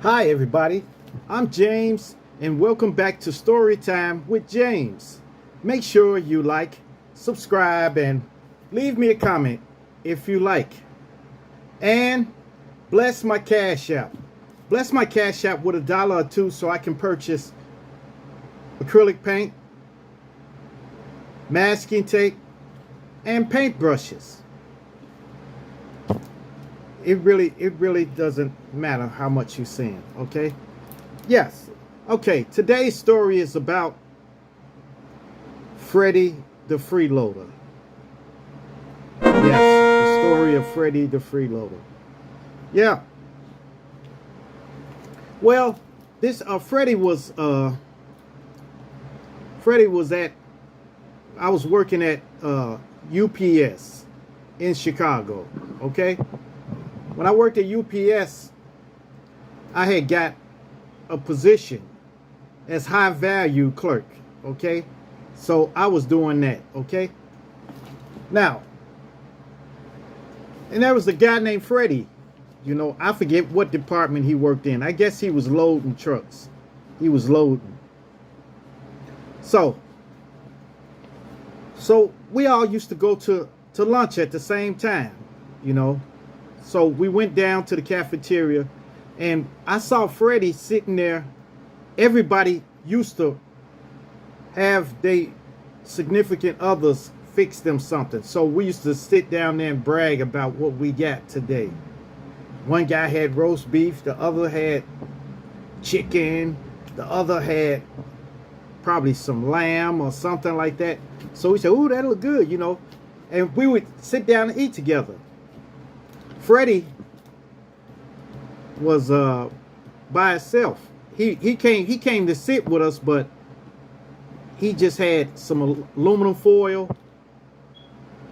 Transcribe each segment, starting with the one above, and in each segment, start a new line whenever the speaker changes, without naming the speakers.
Hi everybody, I'm James and welcome back to Storytime with James. Make sure you like, subscribe, and leave me a comment if you like. And bless my Cash App. Bless my Cash App with $1 or $2 so I can purchase acrylic paint, masking tape, and paint brushes. It really doesn't matter how much you send, okay? Yes. Okay, today's story is about Freddy the Freeloader. Yes, the story of Freddy the Freeloader. Yeah. Well, this Freddy was at I was working at UPS in Chicago, okay? When I worked at UPS, I had got a position as high value clerk, okay? So I was doing that, okay? Now, and there was a guy named Freddy. You know, I forget what department he worked in. I guess he was loading trucks. He was loading. So we all used to go to lunch at the same time, you know. So we went down to the cafeteria and I saw Freddy sitting there. Everybody used to have their significant others fix them something. So we used to sit down there and brag about what we got today. One guy had roast beef, the other had chicken, the other had probably some lamb or something like that. So we said, ooh, that look good, you know. And we would sit down and eat together. Freddy was by himself. He came to sit with us, but he just had some aluminum foil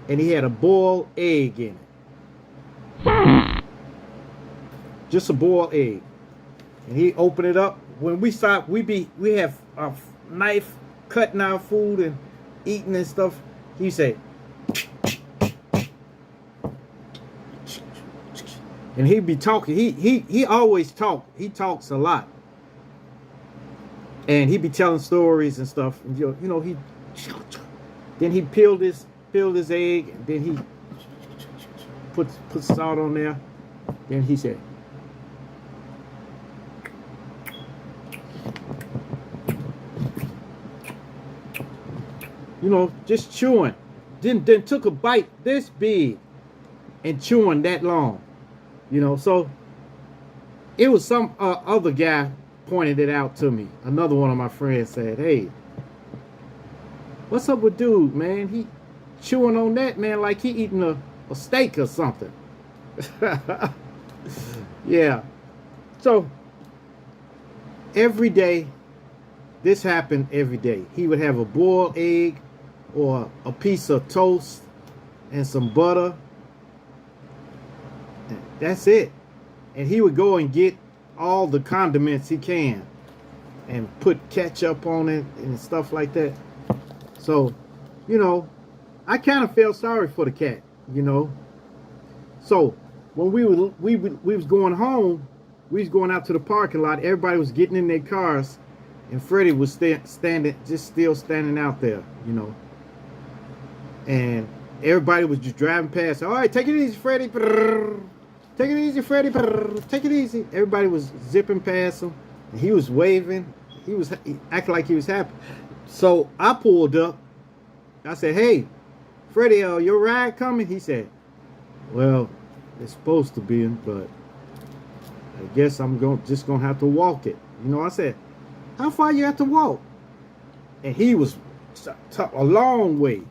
and he had a boiled egg in it. Just a boiled egg. And he opened it up. When we stop, we have a knife cutting our food and eating and stuff. He said, and he'd be talking. He always talk. He talks a lot. And he'd be telling stories and stuff. And, you know, then he peeled his egg, and then he put salt on there. Then he said, you know, just chewing. Then took a bite this big and chewing that long. You know, so it was some other guy pointed it out to me. Another one of my friends said, hey, what's up with dude, man? He chewing on that, man, like he eating a steak or something. Yeah. So every day, this happened every day. He would have a boiled egg or a piece of toast and some butter. That's it. And he would go and get all the condiments he can and put ketchup on it and stuff like that. So, you know, I kind of felt sorry for the cat, you know. So when we was going home, we was going out to the parking lot. Everybody was getting in their cars, and Freddy was still standing out there, you know. And everybody was just driving past. All right, take it easy, Freddy. Take it easy, Freddy. Take it easy. Everybody was zipping past him. And he was waving. He acting like he was happy. So I pulled up. I said, hey, Freddy, your ride coming? He said, well, it's supposed to be, but I guess I'm just going to have to walk it. You know, I said, how far you have to walk? And he was a long way,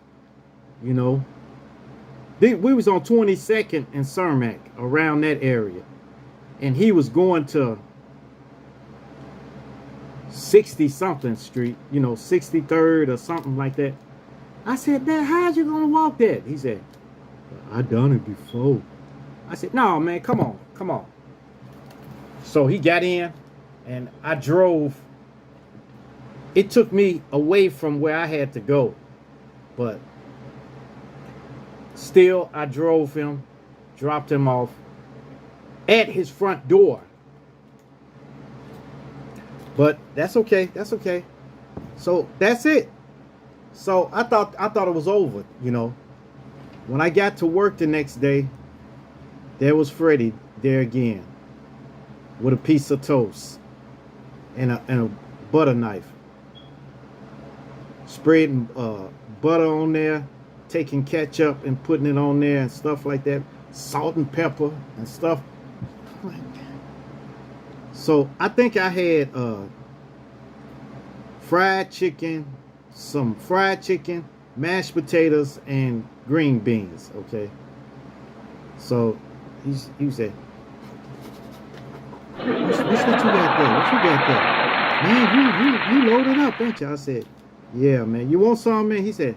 you know. We was on 22nd and Cermak, around that area. And he was going to 60-something street, you know, 63rd or something like that. I said, Dad, how's you going to walk that? He said, I done it before. I said, no, man, come on. So he got in and I drove. It took me away from where I had to go. But still, I drove him, dropped him off at his front door. But that's okay. That's okay. So that's it. So I thought it was over, you know. When I got to work the next day, there was Freddy there again with a piece of toast and a butter knife, spreading butter on there, taking ketchup and putting it on there and stuff like that, salt and pepper and stuff. So I think I had fried chicken, some fried chicken, mashed potatoes, and green beans. Okay. So he said, what's what you got there? What you got there? Man, you loaded up, ain't you? I said, yeah, man. You want some, man? He said,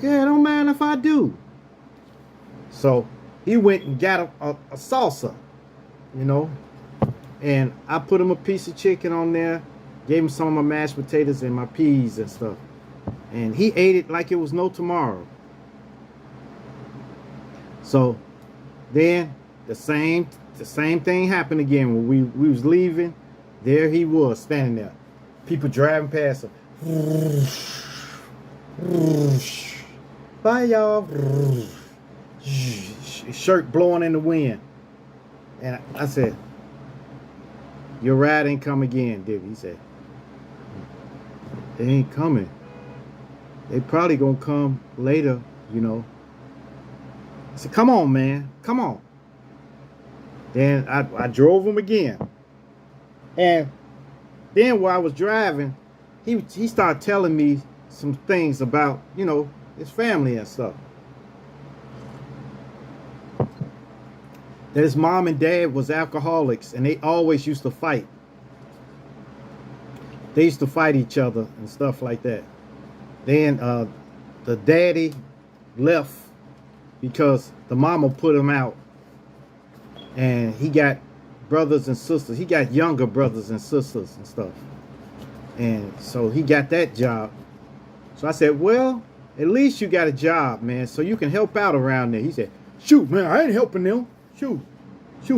yeah, don't mind if I do. So he went and got a salsa, you know, and I put him a piece of chicken on there, gave him some of my mashed potatoes and my peas and stuff, and he ate it like it was no tomorrow. So then the same thing happened again when we was leaving. There he was standing there, people driving past him. Bye, y'all. Shirt blowing in the wind. And I said, your ride ain't come again, did he? He said, they ain't coming. They probably gonna come later, you know. I said, come on, man. Come on. Then I drove him again. And then while I was driving, he started telling me some things about, you know, his family and stuff. That his mom and dad was alcoholics and they always used to fight. They used to fight each other and stuff like that. Then the daddy left because the mama put him out, and he got brothers and sisters. He got younger brothers and sisters and stuff. And so he got that job. So I said, well, at least you got a job, man, so you can help out around there. He said, shoot, man, I ain't helping them. Shoot,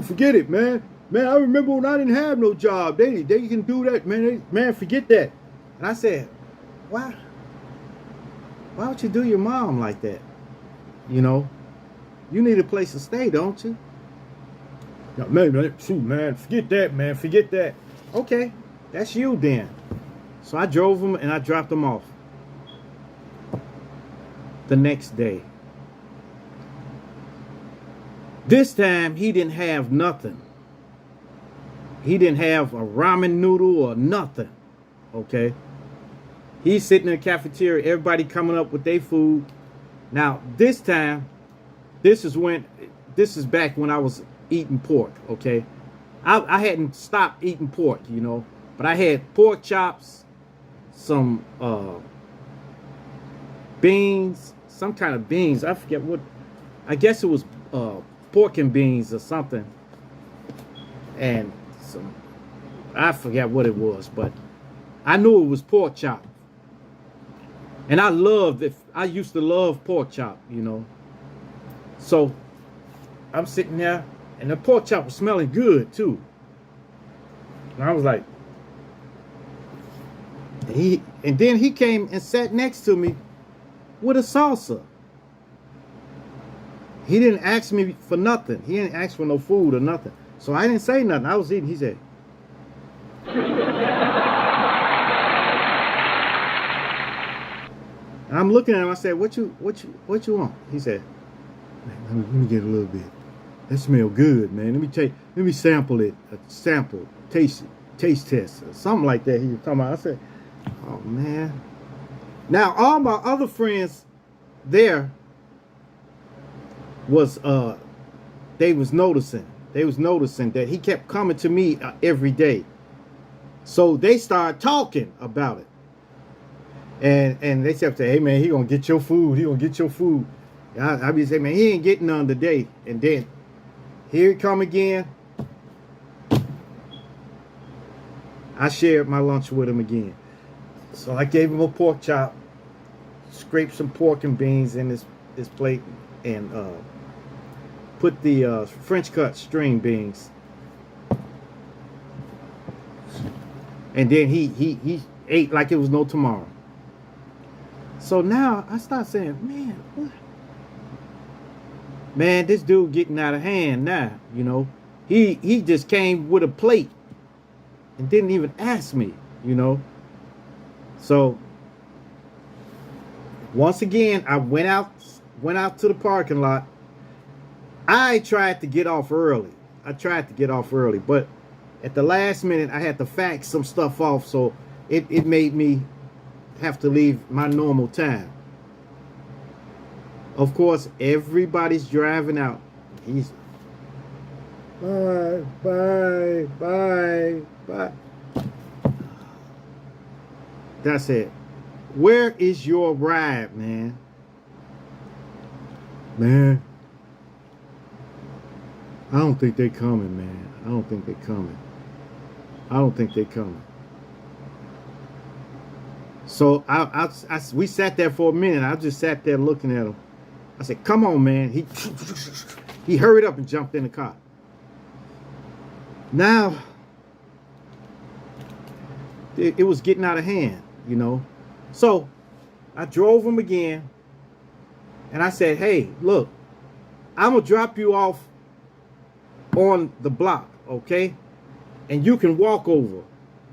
forget it, man. Man, I remember when I didn't have no job. They can do that, man. Man, forget that. And I said, why would you do your mom like that? You know, you need a place to stay, don't you? No, man, shoot, man, forget that, man, forget that. Okay, that's you then. So I drove him and I dropped him off. The next day. This time he didn't have nothing. He didn't have a ramen noodle or nothing. Okay. He's sitting in the cafeteria, everybody coming up with their food. Now this time, this is back when I was eating pork. Okay. I hadn't stopped eating pork, you know, but I had pork chops, some beans, some kind of beans. I forget what, I guess it was pork and beans or something. And some, I forget what it was, but I knew it was pork chop. And I used to love pork chop, you know. So I'm sitting there and the pork chop was smelling good too. And I was like, and then he came and sat next to me with a salsa. He didn't ask me for nothing. He didn't ask for no food or nothing. So I didn't say nothing. I was eating. He said, and I'm looking at him. I said, what you want? He said, let me get a little bit. That smell good, man. Let me sample it. Taste test, or something like that. He was talking about. I said, oh man. Now all my other friends there was they was noticing that he kept coming to me every day. So they started talking about it. And they kept saying, hey man, he gonna get your food. He gonna get your food. I be saying, man, he ain't getting none today. And then here he come again. I shared my lunch with him again. So I gave him a pork chop, scraped some pork and beans in his plate, and put the French cut string beans. And then he ate like it was no tomorrow. So now I start saying, man, what? Man, this dude getting out of hand now, you know. He just came with a plate and didn't even ask me, you know. So once again, I went out to the parking lot. I tried to get off early. But at the last minute, I had to fax some stuff off, so it made me have to leave my normal time. Of course, everybody's driving out. He's bye. That's it. Where is your ride, man? Man, I don't think they coming, man. I don't think they coming. So we sat there for a minute. I just sat there looking at him. I said, "Come on, man." He hurried up and jumped in the car. Now it was getting out of hand, you know. So I drove him again, and I said, "Hey, look, I'm gonna drop you off on the block, okay? And you can walk over,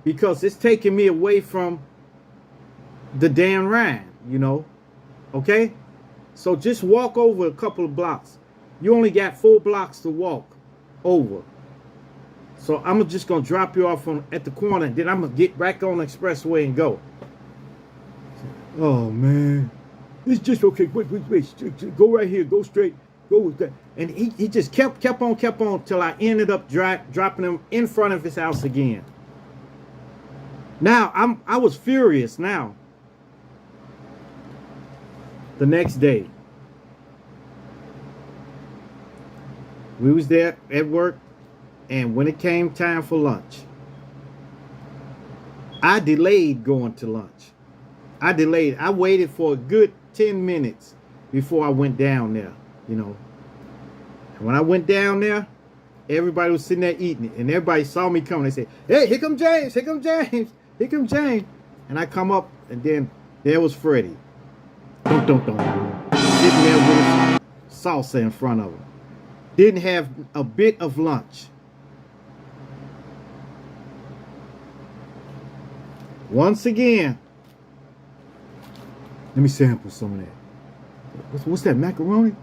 because it's taking me away from the damn ride, you know, okay? So just walk over a couple of blocks. You only got 4 blocks to walk over. So I'm just gonna drop you off at the corner, and then I'm gonna get back on the expressway and go." Oh man, it's just okay. Wait. Go right here. Go straight. Go with that. And he just kept on till I ended up dropping him in front of his house again. Now I was furious. Now the next day, we was there at work, and when it came time for lunch, I delayed going to lunch. I waited for a good 10 minutes before I went down there, you know. And when I went down there, everybody was sitting there eating it, and everybody saw me coming. They said, "Hey, here come James, here come James, here come James." And I come up, and then there was Freddy. Sitting there with salsa in front of him. Didn't have a bit of lunch. Once again, let me sample some of that. What's that, macaroni?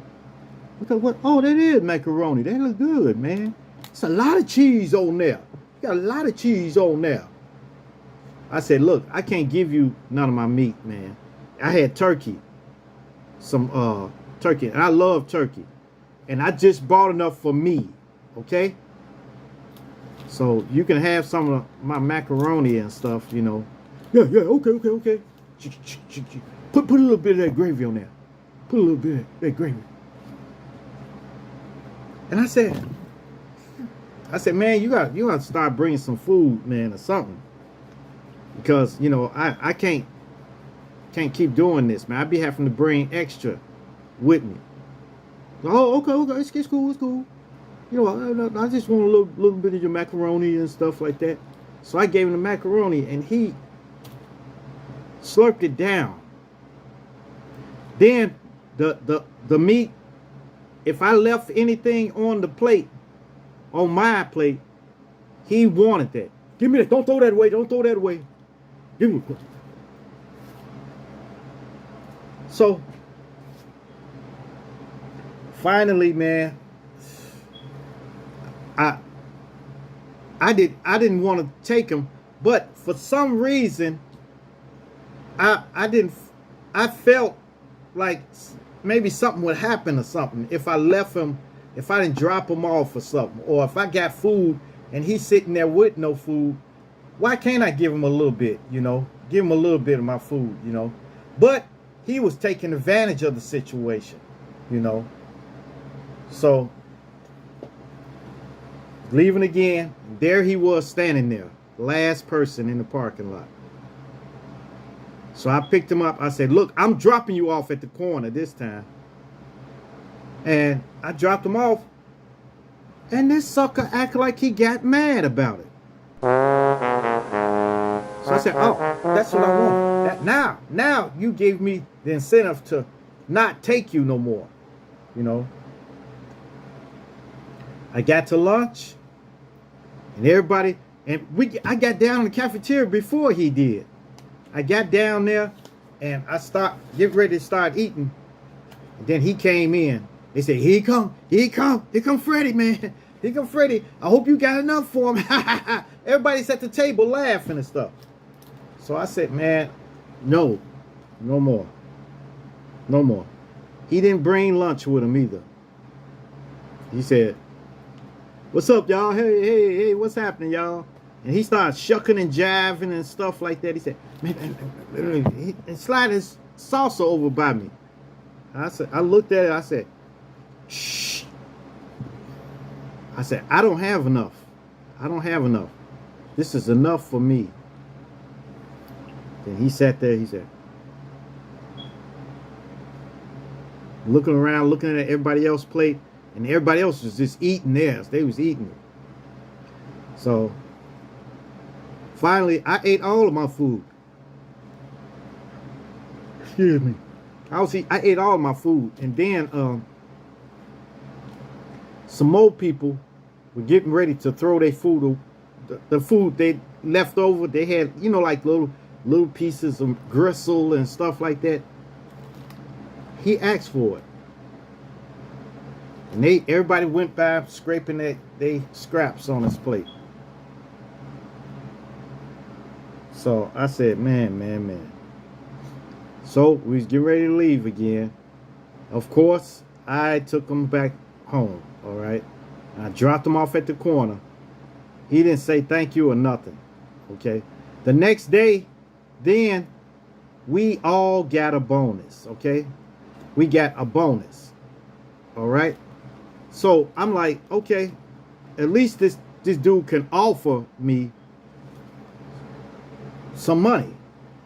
What? Oh, that is macaroni. That look good, man. It's a lot of cheese on there. You got a lot of cheese on there. I said, "Look, I can't give you none of my meat, man. I had turkey. Some turkey, and I love turkey. And I just bought enough for me, okay? So you can have some of my macaroni and stuff, you know." Yeah, okay. Put a little bit of that gravy on there. Put a little bit of that gravy. And I said, "Man, you got to start bringing some food, man, or something, because you know I can't keep doing this, man. I be having to bring extra with me." "Oh, okay, it's cool. You know, I just want a little bit of your macaroni and stuff like that." So I gave him the macaroni, and he slurped it down. Then the meat, if I left anything on the plate, on my plate, he wanted that. "Give me that. Don't throw that away. Give me it." So finally, man, I didn't want to take him, but for some reason I felt like maybe something would happen or something if I left him, if I didn't drop him off or something, or if I got food and he's sitting there with no food. Why can't I give him a little bit, you know? Give him a little bit of my food, you know? But he was taking advantage of the situation, you know? So, leaving again, there he was standing there, last person in the parking lot. So I picked him up. I said, "Look, I'm dropping you off at the corner this time." And I dropped him off, and this sucker acted like he got mad about it. I said, oh, that's what I want. Now you gave me the incentive to not take you no more. You know. I got to lunch, and everybody, I got down in the cafeteria before he did. I got down there, and I get ready to start eating. And then he came in. They said, here he come Freddy, man. Here come Freddy. I hope you got enough for him. Everybody's at the table laughing and stuff. So I said, man, no more. No more. He didn't bring lunch with him either. He said, what's up, y'all? Hey, what's happening, y'all? And he started shucking and jiving and stuff like that. He said, man, and slide his salsa over by me. I looked at it. I said, shh. I said, I don't have enough. This is enough for me. Then he sat there. He said, looking around, looking at everybody else's plate, and everybody else was just eating theirs. They was eating it. So finally, I ate all of my food. Excuse me. I ate all of my food, and then some more people were getting ready to throw their food, the food they left over. They had, you know, like little pieces of gristle and stuff like that. He asked for it, and everybody went by scraping they scraps on his plate. So I said, man. So we was getting ready to leave again. Of course, I took him back home. All right, I dropped him off at the corner. He didn't say thank you or nothing. Okay, the next day, then we all got a bonus. Okay, we got a bonus. All right, so I'm like, okay, at least this dude can offer me some money,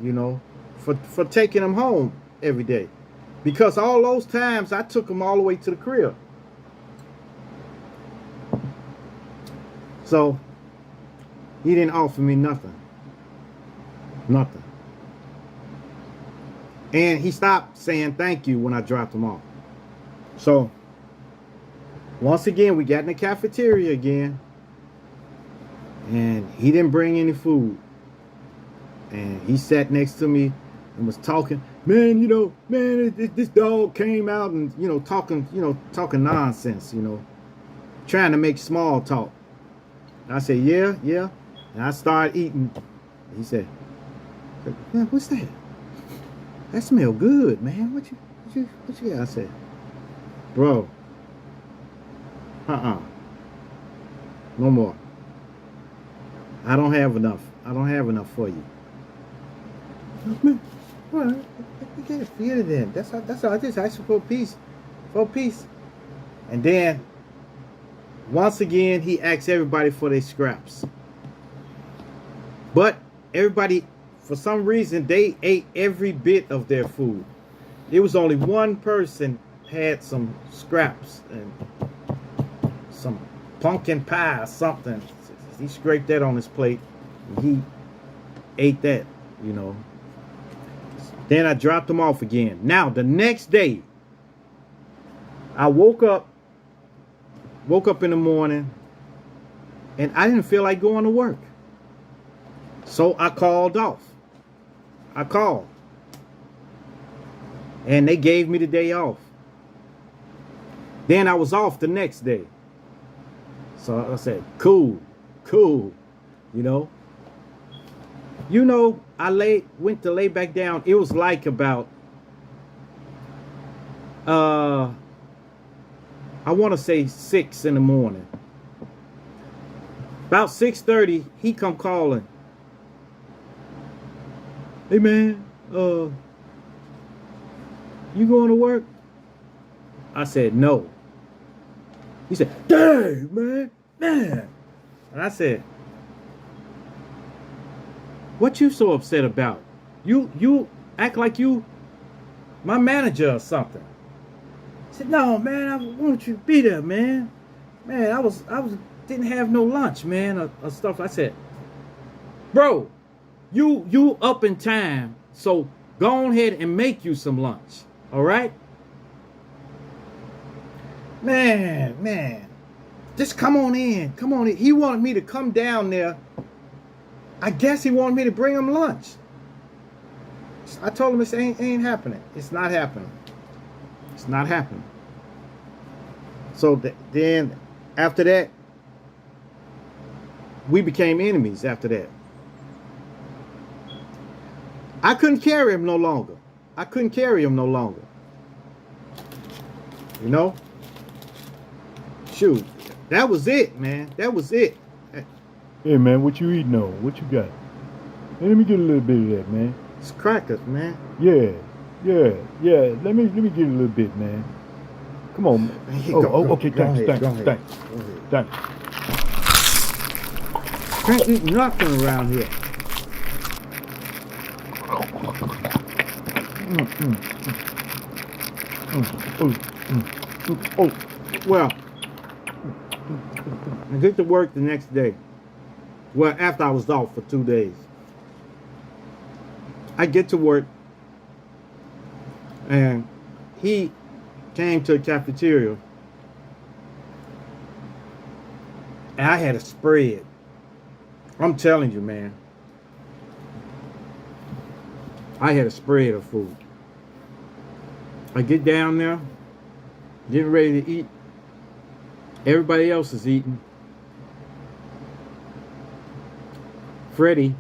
you know, for taking him home every day, because all those times I took him all the way to the crib. So he didn't offer me nothing. And he stopped saying thank you when I dropped him off. So once again, we got in the cafeteria again, and he didn't bring any food. And he sat next to me and was talking, man, this dog came out and, talking nonsense, trying to make small talk. And I said, yeah. And I started eating. He said, man, what's that? That smell good, man. What you got? I said, bro, no more. I don't have enough for you. Man, well, I can't feel it then. That's all. I just asked for a piece. And then once again, he asked everybody for their scraps. But everybody, for some reason, they ate every bit of their food. There was only one person had some scraps and some pumpkin pie or something. He scraped that on his plate, and he ate that, Then I dropped him off again. Now, the next day, I woke up in the morning, and I didn't feel like going to work. So I called off. And they gave me the day off. Then I was off the next day. So I said, cool. I went to lay back down. It was like about I want to say 6 in the morning. About 6:30, he come calling. Hey man, you going to work? I said no. He said, dang, man. And I said, what you so upset about? You act like you my manager or something. I said, no, man, I want you to be there, man. Man, I didn't have no lunch, man, or stuff. I said, bro, you up in time, so go on ahead and make you some lunch. All right? Man. Just come on in. Come on in. He wanted me to come down there. I guess he wanted me to bring him lunch. I told him it ain't happening. It's not happening. It's not happening. So then after that, we became enemies after that. I couldn't carry him no longer. I couldn't carry him no longer. You know? Shoot. That was it, man. That was it.
Hey, man, what you eating on? What you got? Hey, let me get a little bit of that, man.
It's crackers, man.
Yeah. Let me get a little bit, man. Come on, man. Okay, thanks.
Can't eat nothing around here. Well, I get to work the next day. Well, after I was off for 2 days. I get to work, and he came to the cafeteria, and I had a spread. I'm telling you, man. I had a spread of food. I get down there, getting ready to eat. Everybody else is eating. Freddy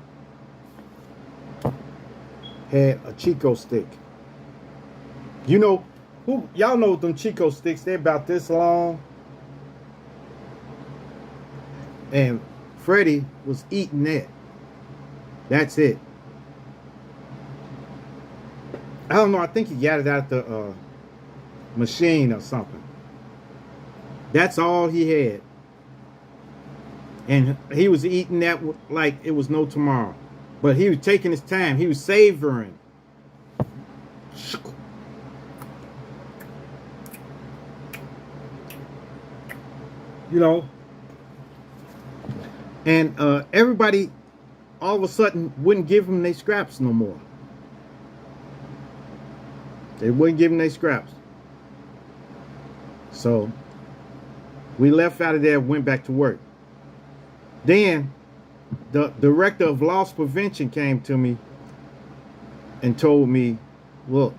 had a Chico stick. You know, y'all know them Chico sticks, they're about this long. And Freddy was eating that. That's it. I don't know, I think he got it out the machine or something. That's all he had. And he was eating that like it was no tomorrow. But he was taking his time. He was savoring. You know. And everybody all of a sudden wouldn't give him their scraps no more. They wouldn't give him their scraps. So we left out of there and went back to work. Then the director of loss prevention came to me and told me, look,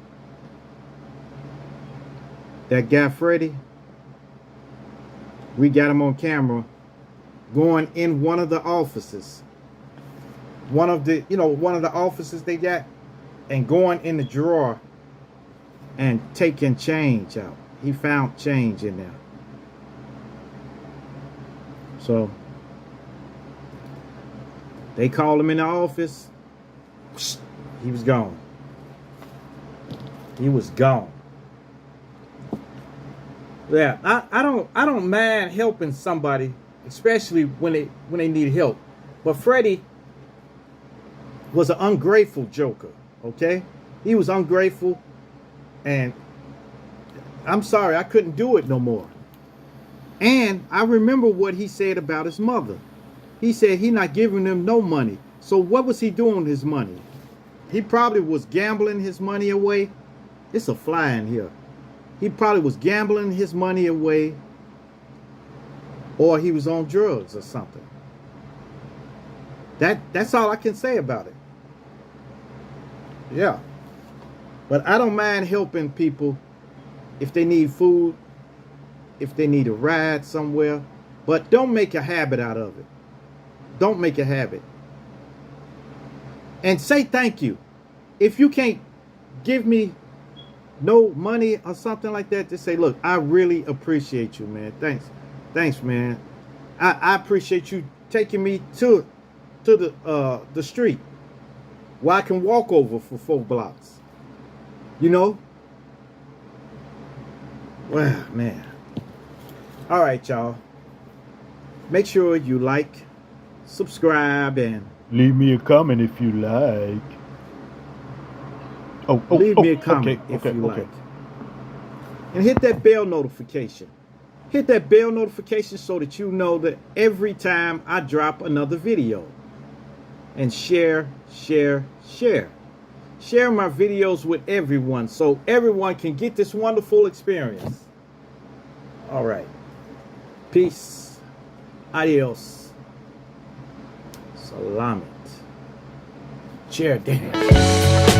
that guy Freddy, we got him on camera going in one of the offices. One of the offices they got, and going in the drawer and taking change out. He found change in there. So they called him in the office. He was gone. He was gone. Yeah, I don't mind helping somebody, especially when they need help. But Freddy was an ungrateful joker, okay? He was ungrateful, and I'm sorry, I couldn't do it no more. And I remember what he said about his mother. He said he not giving them no money. So what was he doing with his money? He probably was gambling his money away. It's a fly in here. He probably was gambling his money away, or he was on drugs or something. That's all I can say about it. Yeah. But I don't mind helping people if they need food, if they need a ride somewhere. But don't make a habit out of it. Don't make a habit. And say thank you. If you can't give me no money or something like that, just say, look, I really appreciate you, man. Thanks, man. I appreciate you taking me to the street where I can walk over for 4 blocks. You know? Well, man. All right, y'all. Make sure you like, subscribe, and
leave me a comment if you like.
Leave me a comment if you like. And hit that bell notification. Hit that bell notification so that you know that every time I drop another video. and share, share, share. Share my videos with everyone so everyone can get this wonderful experience. All right. Peace. Adios. Salamat. Chair dance.